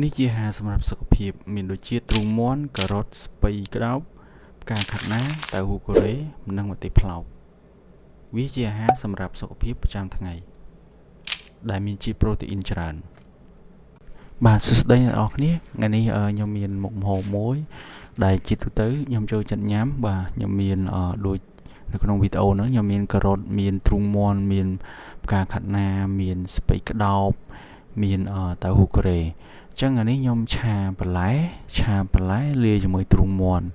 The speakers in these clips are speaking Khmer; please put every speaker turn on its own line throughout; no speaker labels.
នេះជាអាហារសម្រាប់សុខភាពមានដូចជាទ្រូងមាន់ការ៉ុតស្ពៃក្តោបផ្កាខាត់ណាតៅហ៊ូកូរ៉េនិងម្ទេសប្លោកវាជាអាហារសម្រាប់សុខភាពប្រចាំថ្ងៃដែលមានជាតិប្រូតេអ៊ីនច្រើនបាទសួស្តីអ្នកនរគ្នាថ្ងៃនេះខ្ញុំមានមុខម្ហូបមួយដែលជាទូទៅខ្ញុំចូលចិត្តញ៉ាំបាទខ្ញុំមានដូចនៅក្នុងវីដេអូហ្នឹងខ្ញុំមានការ៉ុតមានទ្រូងមាន់មានផ្កាខាត់ណាមានស្ពៃក្តោបមានតៅហ៊ូកូរ៉េចឹងអានេះខ្ញុំឆាបន្លែលាយជាមួយទ្រូងមាន់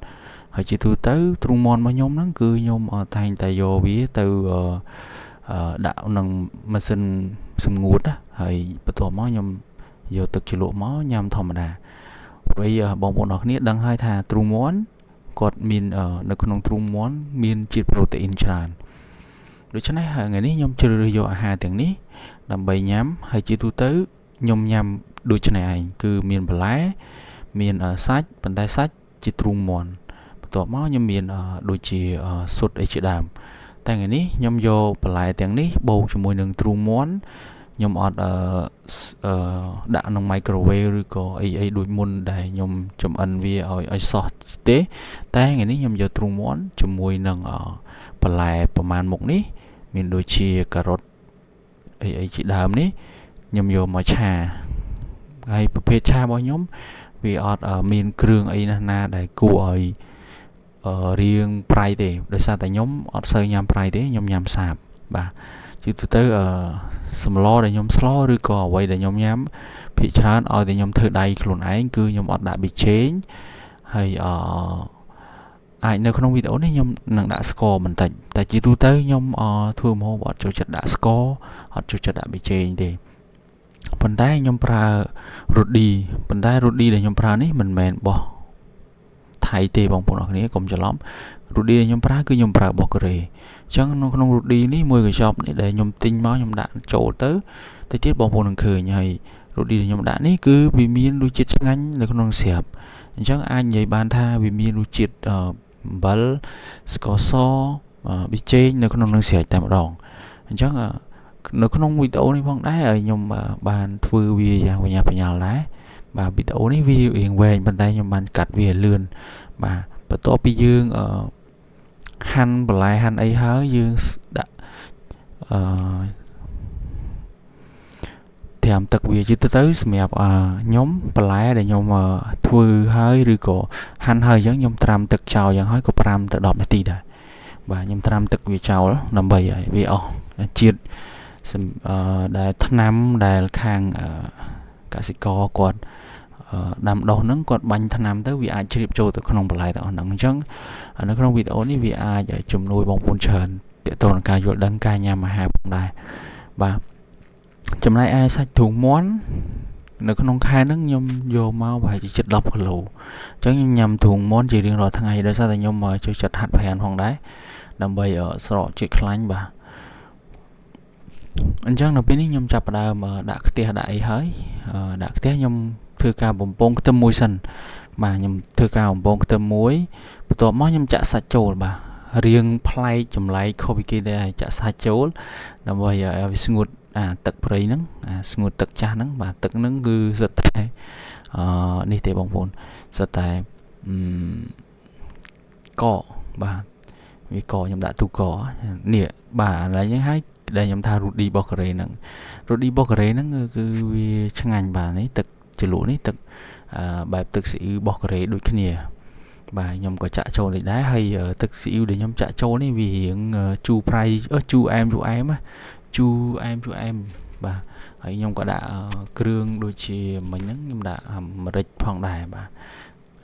ហើយជាទូទៅទ្រូងមាន់របស់ខ្ញុំហ្នឹងគឺខ្ញុំតែងតែយកវាទៅដាក់ក្នុងម៉ាស៊ីនសម្ងួតណាហើយបន្ទាប់មកខ្ញុំយកទឹកជ្រលក់មកញ៉ាំធម្មតាព្រោះបងប្អូនអរគ្នាដឹងហើយថាទ្រូងមាន់គាត់មាននៅក្នុងទ្រូងមាន់មានជាតិប្រូតេអ៊ីនច្រើនដូច្នេះថ្ងៃនេះខ្ញុំជ្រើសរើសយកអាហារទាំងនេះដើម្បីញ៉ាំហើយជាទូទៅខ្ញុំញ៉ាំដូចនេះឯងគឺមានបន្លែមានសាច់ប៉ុន្តែសាច់ជាទ្រូងមាន់បន្ទាប់មកខ្ញុំមានដូចជាស៊ុតអីជាដើមតែថ្ងៃនេះខ្ញុំយកបន្លែទាំងនេះបូកជាមួយនឹងទ្រូងមាន់ខ្ញុំអត់ដាក់ក្នុង microwave ឬក៏អីដូចមុនដែលខ្ញុំចម្អិនវាឲ្យសោះទេតែថ្ងៃនេះខ្ញុំយកទ្រូងមាន់ជាមួយនឹងបន្លែប្រមាណមុខនេះមានដូចជាការ៉ុតអីជាដើមនេះខ្ញុំយកមកឆាហើយប្រភេទឆារបស់ខ្ញុំវាអត់មានគ្រឿងអីណាដែលគួរឲ្យរៀងប្រៃទេដោយសារតែខ្ញុំអត់សូវញ៉ាំប្រៃទេខ្ញុំញ៉ាំសាបបាទជាទូទៅសម្លដែលខ្ញុំស្លឬក៏អ្វីដែលខ្ញុំញ៉ាំភាគច្រើនឲ្យតែខ្ញុំធ្វើដៃខ្លួនឯងគឺខ្ញុំអត់ដាក់ប៊ីចេងហើយអាចនៅក្នុងវីដេអូនេះខ្ញុំនឹងដាក់ស្ករបន្តិចតែជាទូទៅខ្ញុំធ្វើម្ហូបអត់ចូលចិត្តដាក់ស្ករអត់ចូលចិត្តដាក់ប៊ីចេងទេប៉ុន្តែខ្ញុំប្រើរ៉ូឌីប៉ុន្តែរ៉ូឌីដែលខ្ញុំប្រើនេះមិនមែនរបស់ថៃទេបងប្អូនអរគ្នាកុំច្រឡំរ៉ូឌីដែលខ្ញុំប្រើគឺខ្ញុំប្រើរបស់កូរ៉េអញ្ចឹងនៅក្នុងរ៉ូឌីនេះមួយកញ្ចប់នេះដែលខ្ញុំទិញមកខ្ញុំដាក់ចូលទៅទៀតបងប្អូននឹងឃើញហើយរ៉ូឌីដែលខ្ញុំដាក់នេះគឺវាមានរសជាតិឆ្ងាញ់នៅក្នុងស្រាប់អញ្ចឹងអាចនិយាយបានថាវាមានរសជាតិអំបិលស្ករសប៊ីចេងនៅក្នុងនឹងស្រេចតែម្ដងអញ្ចឹងនៅក្នុងវីដេអូនេះផងដែរខ្ញុំបានធ្វើវាយ៉ាងបញ្ញាបញ្ញាលដែរបាទវីដេអូនេះវារៀងវែងប៉ុន្តែខ្ញុំបានកាត់វាលឿនបាទបន្ទាប់ពីយើងហាន់បន្លែហាន់អីហើយយើងដាក់ត្រាំទឹកវាជាទៅសម្រាប់ខ្ញុំបន្លែដែលខ្ញុំធ្វើហើយឬក៏ហាន់ហើយអញ្ចឹងខ្ញុំត្រាំទឹកចោលយ៉ាងហើយក៏5 ទៅ 10 នាទីដែរបាទខ្ញុំត្រាំទឹកវាចោលដើម្បីឲ្យវាអស់ជាតិដែលថ្នាំដែលខាងកសិករគាត់ដាំដុះហ្នឹងគាត់បាញ់ថ្នាំទៅវាអាចជ្រាបចូលទៅក្នុងបន្លែទាំងអស់ហ្នឹងអញ្ចឹងនៅក្នុងវីដេអូនេះវាអាចជំនួយបងប្អូនច្រើនទាក់ទងនឹងការយល់ដឹងការញ៉ាំអាហារផងដែរបាទចំណែកឯសាច់ទ្រូងមាន់នៅក្នុងខែហ្នឹងខ្ញុំយកមកប្រហែលជាជិត10 គីឡូអញ្ចឹងខ្ញុំញ៉ាំទ្រូងមាន់ជារៀងរាល់ថ្ងៃដោយសារតែខ្ញុំចូលចិត្តហាត់ប្រាណផងដែរដើម្បីស្រកជាតិខ្លាញ់បាទអញ្ចឹងនៅពេលនេះខ្ញុំចាប់ផ្ដើមដាក់ខ្ទះដាក់អីហើយដាក់ខ្ទះខ្ញុំធ្វើការបំពងខ្ទឹមមួយសិនបាទខ្ញុំធ្វើការបំពងខ្ទឹមមួយបន្ទាប់មកខ្ញុំចាក់សាច់ចូលបាទរៀងប្លែកចម្លែកខុសពីគេដែរចាក់សាច់ចូលដើម្បីឲ្យវាស្ងួតទឹកព្រៃហ្នឹងស្ងួតទឹកចាស់ហ្នឹងបាទទឹកហ្នឹងគឺសិតតែនេះទេបងប្អូនសិតតែកកបាទវាកខ្ញុំដាក់ទូកនេះបាទឥឡូវហ្នឹងហើយដែលខ្ញុំថារ៉ូឌីរបស់កូរ៉េហ្នឹងរ៉ូឌីរបស់កូរ៉េហ្នឹងគឺវាឆ្ងាញ់បាទនេះទឹកជ្រលក់នេះទឹកបែបទឹកស៊ីអ៊ីវរបស់កូរ៉េដូចគ្នាបាទខ្ញុំក៏ចាក់ចូលនេះដែរហើយទឹកស៊ីអ៊ីវដែលខ្ញុំចាក់ចូលនេះវារៀងជូរប្រៃជូរអែមជូរអែមបាទហើយខ្ញុំក៏ដាក់គ្រឿងដូចជាមិញហ្នឹងខ្ញុំដាក់ម្រេចផងដែរបាទ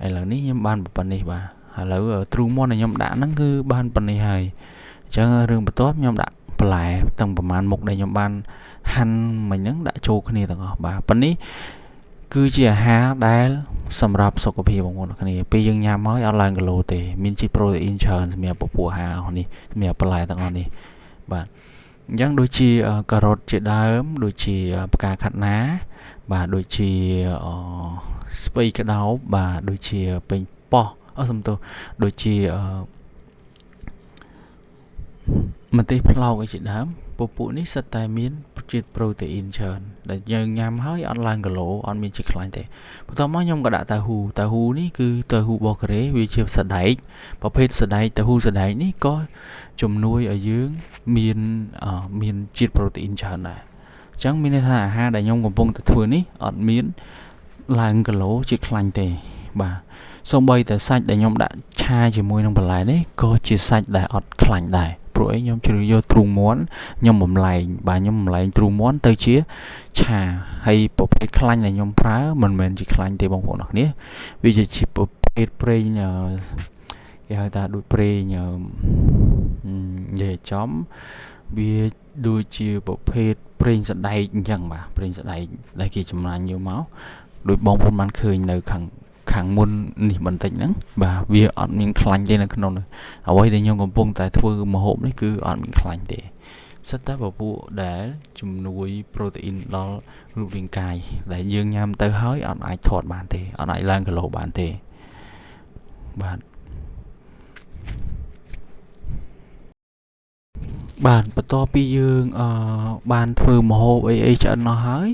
ឥឡូវនេះខ្ញុំបានប៉ុណ្ណេះបាទឥឡូវទ្រូងមាន់ដែលខ្ញុំដាក់ហ្នឹងគឺបានប៉ុណ្ណេះហើយអញ្ចឹងរឿងបន្ទាប់ខ្ញុំដាក់បន្លែទាំងប្រមាណមុខដែលខ្ញុំបានហាន់មិញហ្នឹងដាក់ចូលគ្នាទាំងអស់បាទប៉ុណ្នេះគឺជាអាហារដែលសម្រាប់សុខភាពបងប្អូនគ្នាពេលយើងញ៉ាំហើយអត់ឡើងគីឡូទេមានជាតិប្រូតេអ៊ីនច្រើនសម្រាប់ពពុះអាហារនេះសម្រាប់បន្លែទាំងអស់នេះបាទអញ្ចឹងដូចជាការ៉ុតជាដើមដូចជាផ្កាខាត់ណាបាទដូចជាស្ពៃក្តោបបាទដូចជាពេញប៉ោះសំទោសដូចជាម្ទេសប្លោកអីជាដើម ពពួកនេះសិតតែមានជាតិប្រូតេអ៊ីនច្រើនដែលយើងញ៉ាំហើយអត់ឡើងគីឡូអត់មានជាតិខ្លាញ់ទេបន្ទាប់មកខ្ញុំក៏ដាក់តៅហ៊ូនេះគឺតៅហ៊ូបូកូរ៉េវាជាសណ្ដែកប្រភេទសណ្ដែកតៅហ៊ូសណ្ដែកនេះក៏ជំនួយឲ្យយើងមានជាតិប្រូតេអ៊ីនច្រើនដែរអញ្ចឹងមានន័យថាអាហារដែលខ្ញុំកំពុងតែធ្វើនេះអត់មានឡើងគីឡូជាតិខ្លាញ់ទេបាទសូម្បីតែសាច់ដែលខ្ញុំដាក់ឆាជាមួយនឹងបន្លែនេះក៏ជាសាច់ដែលអត់ខ្លាញ់ដែរព្រោះខ្ញុំជ្រើសយកទ្រូងមាន់ខ្ញុំបំលែងទ្រូងមាន់ទៅជាឆាហើយប្រភេទខ្លាញ់ដែលខ្ញុំប្រើមិនមែនជាខ្លាញ់ទេបងប្អូនអរគ្នាវាជាប្រភេទប្រេងគេហៅថាដូចប្រេងនិយាយចំវាដូចជាប្រភេទប្រេងសណ្ដែកអញ្ចឹងបាទប្រេងសណ្ដែកដែលគេចំណាញ់យកមកដូចបងប្អូនបានឃើញនៅខាងមុននេះបន្តិចហ្នឹងបាទវាអត់មានខ្លាញ់ទេនៅក្នុងនោះអ្វីដែលខ្ញុំកំពុងតែធ្វើម្ហូបនេះគឺអត់មានខ្លាញ់ទេសិតតែពពួកដែលជំនួយប្រូតេអ៊ីនដល់រូបរាងកាយដែលយើងញ៉ាំទៅហើយអត់អាចធាត់បានទេអត់អាចឡើងគីឡូបានទេបាទបន្ទាប់ពីយើងបានធ្វើម្ហូបអីឆ្អិនអស់ហើយ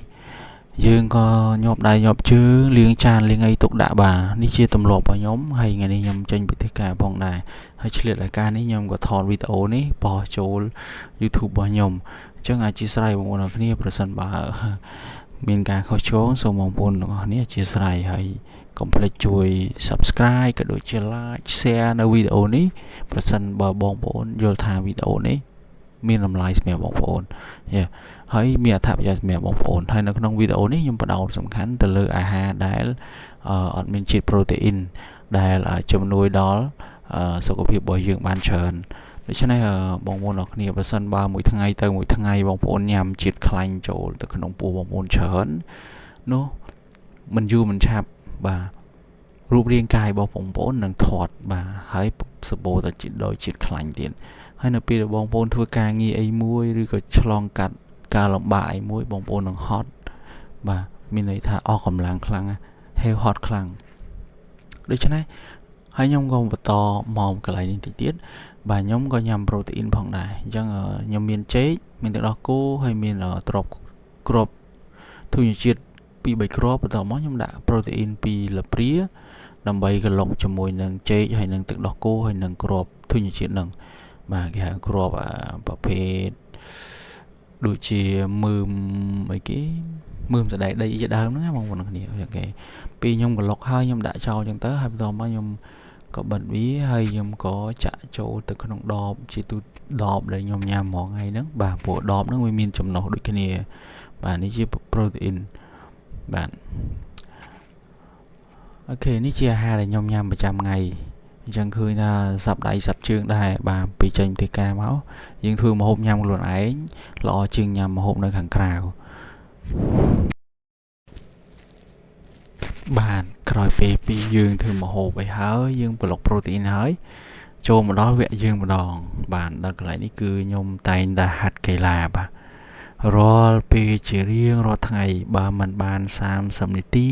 យើងក៏ញាប់ដៃញាប់ជើងលាងចានលាងអីទុកដាក់បាទនេះជាទម្លាប់របស់ខ្ញុំហើយថ្ងៃនេះខ្ញុំចេញពីធ្វើការផងដែរហើយឆ្លៀតឱកាសនេះខ្ញុំក៏ថតវីដេអូនេះបោះចូល YouTube របស់ខ្ញុំអញ្ចឹងអធិស្ឋានបងប្អូនទាំងគ្នាប្រសិនបើមានការខុសឆ្គងសូមបងប្អូនទាំងអស់គ្នាអធិស្ឋានហើយកុំភ្លេចជួយ Subscribe ក៏ដូចជា Like Share នៅវីដេអូនេះប្រសិនបើបងប្អូនយល់ថាវីដេអូនេះមានតម្លៃសម្រាប់បងប្អូនហើយមានអត្ថប្រយោជន៍សម្រាប់បងប្អូនហើយនៅក្នុងវីដេអូនេះខ្ញុំបដោតសំខាន់ទៅលើអាហារដែលអត់មានជាតិប្រូតេអ៊ីនដែលជំនួយដល់សុខភាពរបស់យើងបានច្រើនដូច្នេះបងប្អូនអរគ្នាប្រសិនបើមួយថ្ងៃទៅមួយថ្ងៃបងប្អូនញ៉ាំជាតិខ្លាញ់ចូលទៅក្នុងពោះបងប្អូនច្រើននោះមិនយូរមិនឆាប់បាទរូបរាងកាយរបស់បងប្អូននឹងធាត់បាទហើយសបោទៅដោយជាតិខ្លាញ់ទៀតហើយនៅពេលដែលបងប្អូនធ្វើការងារអីមួយឬក៏ឆ្លងកាត់ការលំបាកអីមួយបងប្អូននឹងហត់បាទមានន័យថាអស់កម្លាំងខ្លាំងហេវហត់ខ្លាំងដូច្នេះហើយខ្ញុំក៏បន្តមកកន្លែងនេះតិចទៀតបាទខ្ញុំក៏ញ៉ាំប្រូតេអ៊ីនផងដែរអញ្ចឹងខ្ញុំមានចេកមានទឹកដោះគោហើយមានទ្រាប់គ្រាប់ធញ្ញជាតិ2-3គ្រាប់បន្ទាប់មកខ្ញុំដាក់ប្រូតេអ៊ីនពីលព្រាដើម្បីក្លុកជាមួយនឹងចេកហើយនឹងទឹកដោះគោហើយនឹងគ្រាប់ធញ្ញជាតិនឹងបាទគេហៅគ្រាប់ប្រភេទដូចជាមើមអីគេមើមសណ្ដែកដីជាដើមហ្នឹងបងប្អូនគ្នាអូខេពេលខ្ញុំក្លុកហើយខ្ញុំដាក់ចោលចឹងទៅហើយបន្ទាប់មកខ្ញុំក៏បិទវាហើយខ្ញុំក៏ចាក់ចូលទៅក្នុងដបជាទូដបដែលខ្ញុំញ៉ាំហ្មងថ្ងៃហ្នឹងបាទព្រោះដបហ្នឹងវាមានចំណុះដូចគ្នាបាទនេះជាប្រូតេអ៊ីនបាទអូខេនេះជាអាហារដែលខ្ញុំញ៉ាំប្រចាំថ្ងៃអញ្ចឹងឃើញថាសាប់ដៃសាប់ជើងដែរបាទពីចេញពីការមកយើងធ្វើម្ហូបញ៉ាំខ្លួនឯងល្អជាងញ៉ាំម្ហូបនៅខាងក្រៅបាទក្រោយពេលពីយើងធ្វើម្ហូបអីហើយយើងប្លុកប្រូតេអ៊ីនហើយចូលមកដល់វគ្គយើងម្ដងបាទដល់កន្លែងនេះគឺខ្ញុំតែងតែហាត់កីឡាបាទរាល់ពេលជារៀងរាល់ថ្ងៃបើមិនបាន30នាទី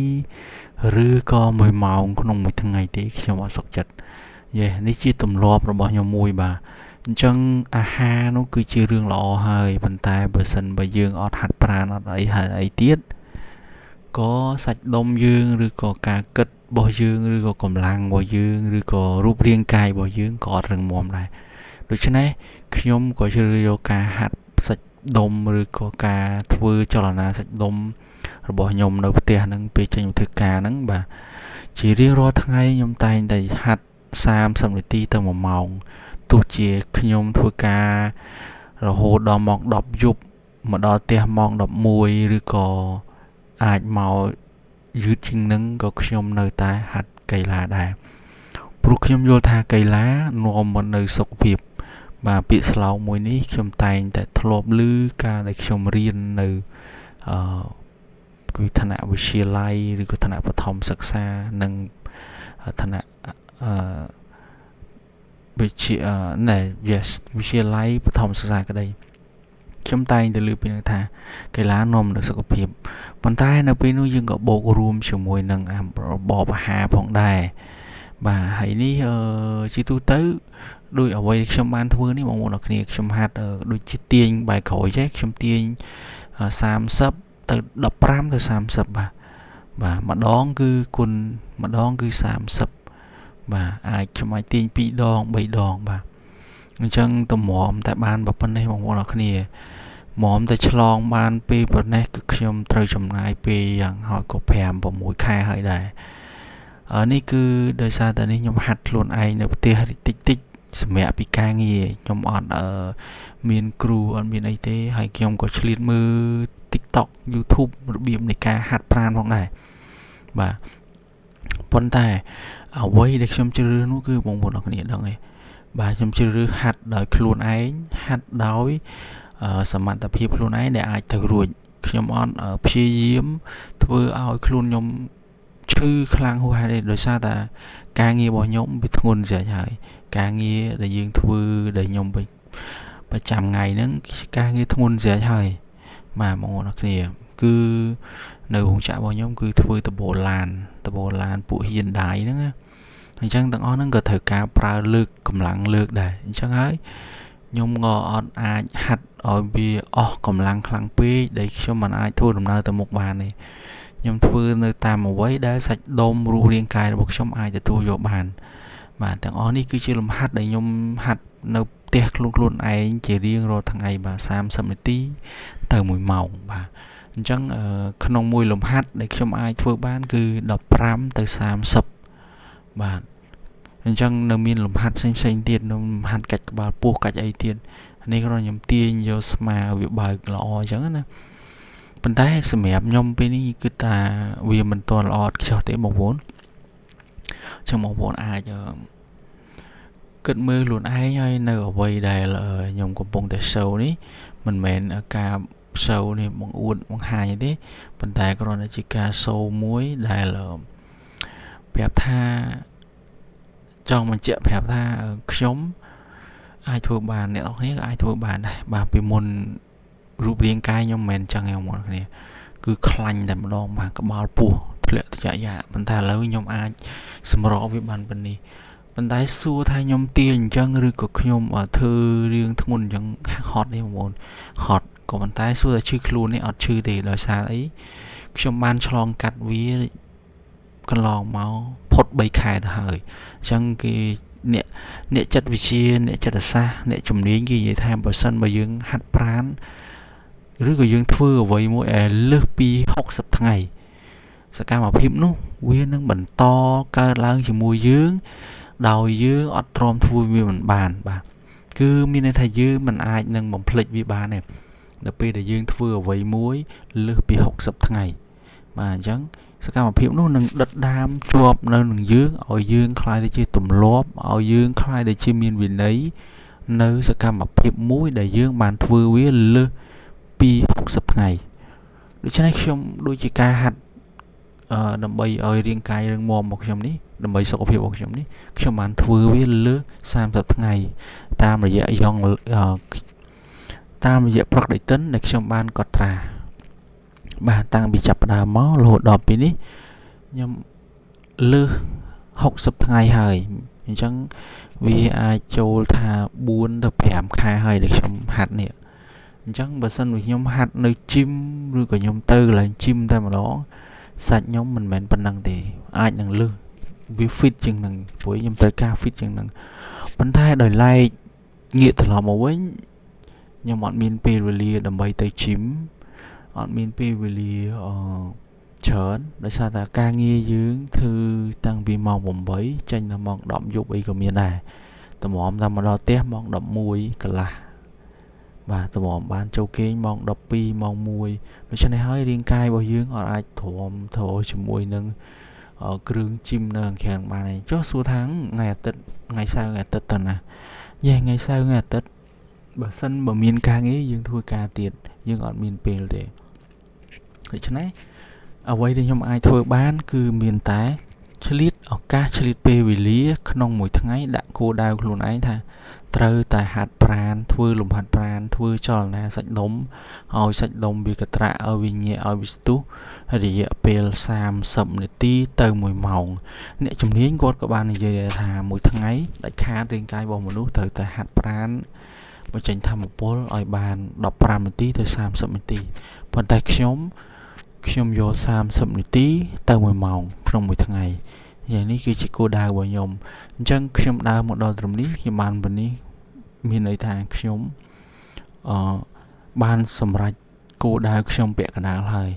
ឬក៏1ម៉ោងក្នុងមួយថ្ងៃទេខ្ញុំអត់សុខចិត្តនេះជាទម្លាប់របស់ខ្ញុំមួយបាទអញ្ចឹងអាហារនោះគឺជារឿងល្អហើយប៉ុន្តែបើសិនបើយើងអត់ហាត់ប្រាណអត់អីទៀតក៏សាច់ដុំយើងឬក៏ការគិតរបស់យើងឬក៏កម្លាំងរបស់យើងឬក៏រូបរាងកាយរបស់យើងក៏អត់រឹងមាំដែរដូច្នេះខ្ញុំក៏ជ្រើសយកការហាត់សាច់ដុំឬក៏ការធ្វើចលនាសាច់ដុំរបស់ខ្ញុំនៅផ្ទះហ្នឹងពេលចេញទៅធ្វើការហ្នឹងបាទជារៀងរាល់ថ្ងៃខ្ញុំតែងតែហាត់30នាទីទៅ1ម៉ោងទោះជាខ្ញុំធ្វើការរហូតដល់ម៉ោង10យប់មកដល់ផ្ទះម៉ោង11ឬក៏អាចមកយឺតជាងនឹងក៏ខ្ញុំនៅតែហាត់កីឡាដែរព្រោះខ្ញុំយល់ថាកីឡានាំមកនៅសុខភាពបាទពាក្យស្លោកមួយនេះខ្ញុំតែងតែធ្លាប់ឮការដែលខ្ញុំរៀននៅគឺឋានៈវិទ្យាល័យឬក៏ឋានៈបឋមសិក្សានិងឋានៈវិទ្យាល័យបឋមសិក្សាក្តីខ្ញុំតែងតែលើកពីថាកីឡានាំទៅសុខភាពប៉ុន្តែនៅពេលនោះយើងក៏បូករួមជាមួយនឹងរបបអាហារផងដែរបាទហើយនេះជាទូទៅ đôi ở vậy trong ban thưa ní mong muốn là kia trong hạt đôi chi tiền bài khỏi chứ trong tiền sam sấp từ đập ram từ sam sấp và mà đón cứ quân mà đón cứ sam sấp và ai trong ai tiền pi đòn bảy đòn và chân tụi mỏm tại ban bập bên đây mong muốn là kia mỏm tại chlong ban pi bên này cứ trong trời trong này piอย่างhỏi có phèm vào mũi khai hơi đại ởនេះគឺដោយសារតែនេះខ្ញុំហាត់ខ្លួនឯងនៅផ្ទះតិចតិចសម្រាប់ពីការងារខ្ញុំអត់មានគ្រូអត់មានអីទេហើយខ្ញុំក៏ឆ្លៀតមើល TikTok YouTube របៀបនៃការហាត់ប្រាណផងដែរបាទប៉ុន្តែអ្វីដែលខ្ញុំជ្រើសរើសនោះគឺបងប្អូនអរគ្នាដឹងទេបាទខ្ញុំជ្រើសរើសហាត់ដោយខ្លួនឯងហាត់ដោយសមត្ថភាពខ្លួនឯងដែលអាចទៅរួចខ្ញុំអត់ព្យាយាមធ្វើឲ្យខ្លួនខ្ញុំឈឺខ្លាំងហួសហេតុទេដោយសារតែការងាររបស់ខ្ញុំវាធ្ងន់ស្រេចហើយការងារដែលយើងធ្វើដែលខ្ញុំប្រចាំថ្ងៃហ្នឹងការងារធ្ងន់ស្រេចហើយបាទបងប្អូនអរគ្នាគឺនៅរោងចក្ររបស់ខ្ញុំគឺធ្វើតបូឡានពួកហ៊ានដៃហ្នឹងណាអញ្ចឹងទាំងអស់ហ្នឹងក៏ត្រូវការប្រើលើកកម្លាំងលើកដែរអញ្ចឹងហើយខ្ញុំក៏អត់អាចហាត់ឲ្យវាអស់កម្លាំងខ្លាំងពេកដែលខ្ញុំមិនអាចធ្វើដំណើរទៅមុខបានទេខ្ញុំធ្វើនៅតាមអ្វីដែលសាច់ដុំរូបរាងកាយរបស់ខ្ញុំអាចទទួលយកបានបាទទាំងអស់នេះគឺជាលំហាត់ដែលខ្ញុំហាត់នៅផ្ទះខ្លួនឯងជារៀងរាល់ថ្ងៃបាទ30នាទីទៅ1ម៉ោងបាទអញ្ចឹងក្នុងមួយលំហាត់ដែលខ្ញុំអាចធ្វើបានគឺ15ទៅ30បាទអញ្ចឹងនៅមានលំហាត់ផ្សេងទៀតនៅលំហាត់កាច់ក្បាលពោះកាច់អីទៀតនេះគ្រាន់ខ្ញុំទាញយកស្មាវាបើកល្អអញ្ចឹងណាប៉ុន្តែសម្រាប់ខ្ញុំពេលនេះគឺថាវាមិនទាន់ល្អឥតខ្ចោះទេបងប្អូនចឹងបងប្អូនអាចគិតមើលខ្លួនឯងហើយនៅអ្វីដែលខ្ញុំកំពុងតែ show នេះមិនមែនការ show នេះបង្អួតបង្ហាញទេប៉ុន្តែគ្រាន់តែជាការ show មួយដែលប្រាប់ថាចង់បញ្ជាក់ប្រាប់ថាខ្ញុំអាចធ្វើបានអ្នកនរគ្នាក៏អាចធ្វើបានដែរបាទពីមុនរូបរាងកាយខ្ញុំមិនមែនចឹងទេបងប្អូនគ្នាគឺខ្លាញ់តែម្ដងបាទក្បាលពោះធ្លាក់ត្រជាក់យ៉ាប៉ុន្តែឥឡូវខ្ញុំអាចសម្រកវាបានប៉ុណ្នេះប៉ុន្តែសួរថាខ្ញុំទាញអញ្ចឹងឬក៏ខ្ញុំធ្វើរឿងធ្ងន់អញ្ចឹងហត់ទេបងប្អូនហត់ក៏ប៉ុន្តែសួរថាឈឺខ្លួននេះអត់ឈឺទេដោយសារអីខ្ញុំបានឆ្លងកាត់វាកន្លងមកផុត3ខែទៅហើយអញ្ចឹងគេអ្នកចិត្តវិទ្យាអ្នកចិត្តសាស្ត្រអ្នកជំនាញគេនិយាយថាបើសិនបើយើងហាត់ប្រាណឬក៏យើងធ្វើអ្វីមួយលើសពី60ថ្ងៃសកម្មភាពនោះវានឹងបន្តកើតឡើងជាមួយយើងដោយយើងអត់ទ្រាំធ្វើវាមិនបានបាទគឺមានន័យថាយើងមិនអាចនឹងបំភ្លេចវាបានទេដល់ពេលដែលយើងធ្វើអ្វីមួយលើសពី60ថ្ងៃបាទអញ្ចឹងសកម្មភាពនោះនឹងដិតដាមជាប់នៅនឹងយើងឲ្យយើងខ្លាយទៅជាទម្លាប់ឲ្យយើងខ្លាយទៅជាមានវិន័យនៅសកម្មភាពមួយដែលយើងបានធ្វើវាលើសពី60ថ្ងៃដូច្នេះខ្ញុំដូចជាការហាត់ដើម្បីឲ្យរាងកាយរឹងមាំរបស់ខ្ញុំនេះដើម្បីសុខភាពរបស់ខ្ញុំនេះខ្ញុំបានធ្វើវាលើ30ថ្ងៃតាមរយៈប្រកដេតិនដែលខ្ញុំបានកត់ត្រាបាទតាំងពីចាប់ផ្ដើមមករហូតដល់ពេលនេះខ្ញុំលើស60ថ្ងៃហើយអញ្ចឹងវាអាចចូលថា4ទៅ5ខែហើយដែលខ្ញុំហាត់នេះអញ្ចឹងបើសិនជាខ្ញុំហាត់នៅជីមឬក៏ខ្ញុំទៅកន្លែងជីមតែម្ដងសាច់ខ្ញុំមិនមែនប៉ុណ្ណឹងទេអាចនឹងលើសវា fit ជាងនឹងព្រោះខ្ញុំត្រូវការ fit ជាងនឹងប៉ុន្តែដោយឡែកងាកត្រឡប់មកវិញខ្ញុំអត់មានពេលវេលាដើម្បីទៅជីមអត់មានពេលវេលាច្រើនដោយសារតែការងារយើងធ្វើតាំងពីម៉ោង8ចេញដល់ម៉ោង10យប់អីក៏មានដែរតម្រាំតាមមកដល់ផ្ទះម៉ោង11កន្លះបាទតម្រាំបានចូលគេងម៉ោង12ម៉ោង1ដូច្នេះហើយរាងកាយរបស់យើងអត់អាចទ្រាំទ្រជាមួយនឹងគ្រឿងជីមនៅខាងបានទេចុះសួរថាថ្ងៃអាទិត្យថ្ងៃសៅរ៍ថ្ងៃអាទិត្យទៅណាយេថ្ងៃសៅរ៍ថ្ងៃអាទិត្យបើសិនបើមានការងារយើងធ្វើការទៀតយើងអត់មានពេលទេដូច្នេះអ្វីដែលខ្ញុំអាចធ្វើបានគឺមានតែ ឆ្លៀតឱកាសឆ្លៀតពេលវេលាក្នុងមួយថ្ងៃដាក់គោលដៅខ្លួនឯងថាត្រូវតែហាត់ប្រាណធ្វើលំហាត់ប្រាណធ្វើចលនាសាច់ដុំឲ្យសាច់ដុំវាកត្រាក់ឲ្យវាញាក់ឲ្យវាស្ទុះរយៈពេល30នាទីទៅ1ម៉ោងអ្នកជំនាញគាត់ក៏បាននិយាយថាមួយថ្ងៃដាច់ខាតរាងកាយរបស់មនុស្សត្រូវតែហាត់ប្រាណបញ្ចេញថាមពលឲ្យបាន15នាទីទៅ30នាទីប៉ុន្តែខ្ញុំយក30នាទីទៅ1ម៉ោងក្នុងមួយថ្ងៃយ៉ាងនេះគឺជាគោលដៅរបស់ខ្ញុំអញ្ចឹងខ្ញុំដើរមកដល់ត្រឹមនេះខ្ញុំបានប៉ុណ្នេះមានន័យថាខ្ញុំបានសម្រេចគោលដៅខ្ញុំពាក់កណ្ដាលហើយ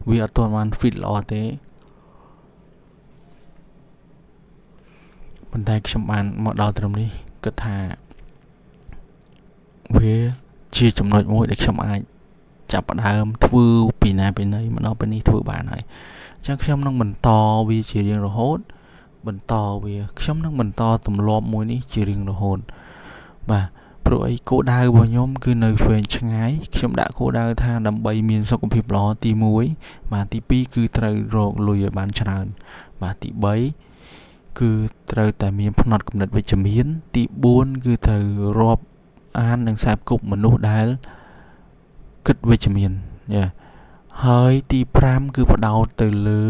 វាអត់ទាន់បាន fit ល្អទេប៉ុន្តែខ្ញុំបានមកដល់ត្រឹមនេះគិតថាវាជាចំណុចមួយដែលខ្ញុំអាចចាប់ផ្ដើមធ្វើពីណាពីណីមកដល់ពេលនេះធ្វើបានហើយអញ្ចឹងខ្ញុំនឹងបន្តវាជារៀងរហូតខ្ញុំនឹងបន្តទម្លាប់មួយនេះជារៀងរហូតបាទព្រោះអីគោលដៅរបស់ខ្ញុំគឺនៅវែងឆ្ងាយខ្ញុំដាក់គោលដៅថាដើម្បីមានសុខភាពល្អទី1បាទទី2គឺត្រូវរកលុយឲ្យបានច្រើនបាទទី3គឺត្រូវតែមានផ្នត់គំនិតវិជ្ជមានទី4គឺត្រូវរាប់អាននិងខ្សែគប់មនុស្សដែលគិតវិជ្ជមានហើយទី5គឺផ្ដោតទៅលើ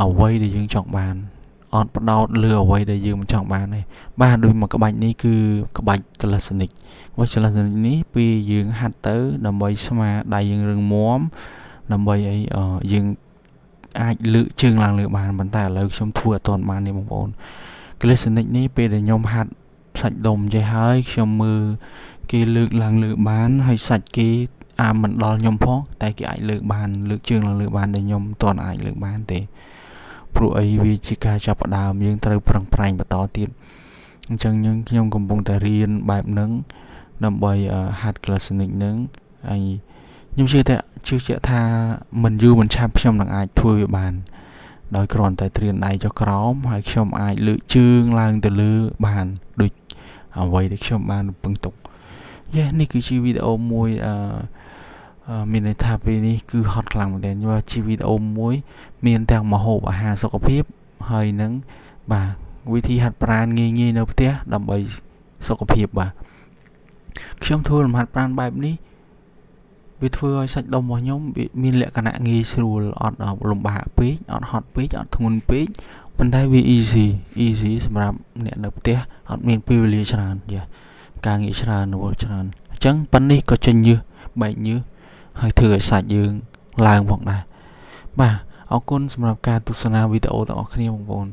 អ្វីដែលយើងចង់បានអត់ផ្ដោតលើអ្វីដែលយើងមិនចង់បានទេបាទដូចមកក្បាច់នេះគឺក្បាច់ Calisthenics ក្បាច់ Calisthenics នេះពេលយើងហាត់ទៅដើម្បីស្មាដៃយើងរឹងមាំដើម្បីឲ្យយើងអាចលើកជើងឡើងលើបានប៉ុន្តែឥឡូវខ្ញុំធ្វើអត់ទាន់បានទេបងប្អូន Calisthenics នេះពេលដែលខ្ញុំហាត់សាច់ដុំចេះហើយខ្ញុំមើលគេលើកឡើងលើបានហើយសាច់គេមិនដល់ខ្ញុំផងតែគេអាចលើកបានលើកជើងឡើងលើបានដែលខ្ញុំមិនទាន់អាចលើកបានទេព្រោះអីវាជាការចាប់ផ្ដើមយើងត្រូវប្រឹងប្រែងបន្តទៀតអញ្ចឹងខ្ញុំកំពុងតែរៀនបែបហ្នឹងដើម្បីហាត់ Calisthenics ហ្នឹងហើយខ្ញុំជឿជាក់ថាមិនយូរមិនឆាប់ខ្ញុំនឹងអាចធ្វើវាបានដោយគ្រាន់តែត្រៀមដៃចុះក្រោមហើយខ្ញុំអាចលើកជើងឡើងទៅលើបានដូចអ្វីដែលខ្ញុំបានរំពឹងទុកនេះគឺជាវីដេអូមួយមានន័យថាពេលនេះគឺហត់ខ្លាំងមែនទែនជាវីដេអូមួយមានទាំងម្ហូបអាហារសុខភាពហើយនឹងបាទវិធីហាត់ប្រាណងាយៗនៅផ្ទះដើម្បីសុខភាពបាទខ្ញុំធ្វើលំហាត់ប្រាណបែបនេះវាធ្វើឲ្យសាច់ដុំរបស់ខ្ញុំមានលក្ខណៈងាយស្រួលអត់លំបាកពេកអត់ហត់ពេកអត់ធ្ងន់ពេកប៉ុន្តែវា easy សម្រាប់អ្នកនៅផ្ទះអត់មានពេលវេលាច្រើនការងារច្រើនរវល់ច្រើនអញ្ចឹងប៉ុណ្នេះក៏ចេញញើសបែកញើសហើយធ្វើឲ្យសាច់យើងឡើងផងដែរបាទអរគុណសម្រាប់ការទស្សនាវីដេអូទាំងអស់គ្នាបងប្អូន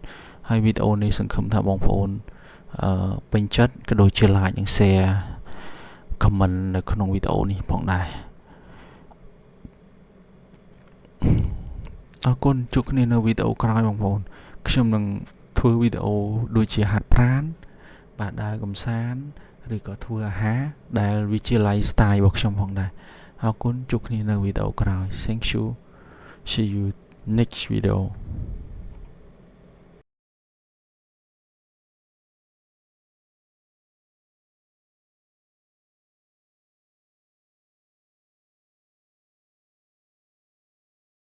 ហើយវីដេអូនេះសង្ឃឹមថាបងប្អូនពេញចិត្តក៏ដូចជា like និង share comment នៅក្នុងវីដេអូនេះផងដែរអរគុណជួបគ្នានៅវីដេអូក្រោយបងប្អូនខ្ញុំនឹងធ្វើវីដេអូដូចជាហាត់ប្រាណបាទដើរកម្សាន្តឬក៏ធ្វើអាហារដែលវាជា lifestyle របស់ខ្ញុំផងដែរអរគុណជួបគ្នានៅវីដេអូក្រោយ Thank you see you next video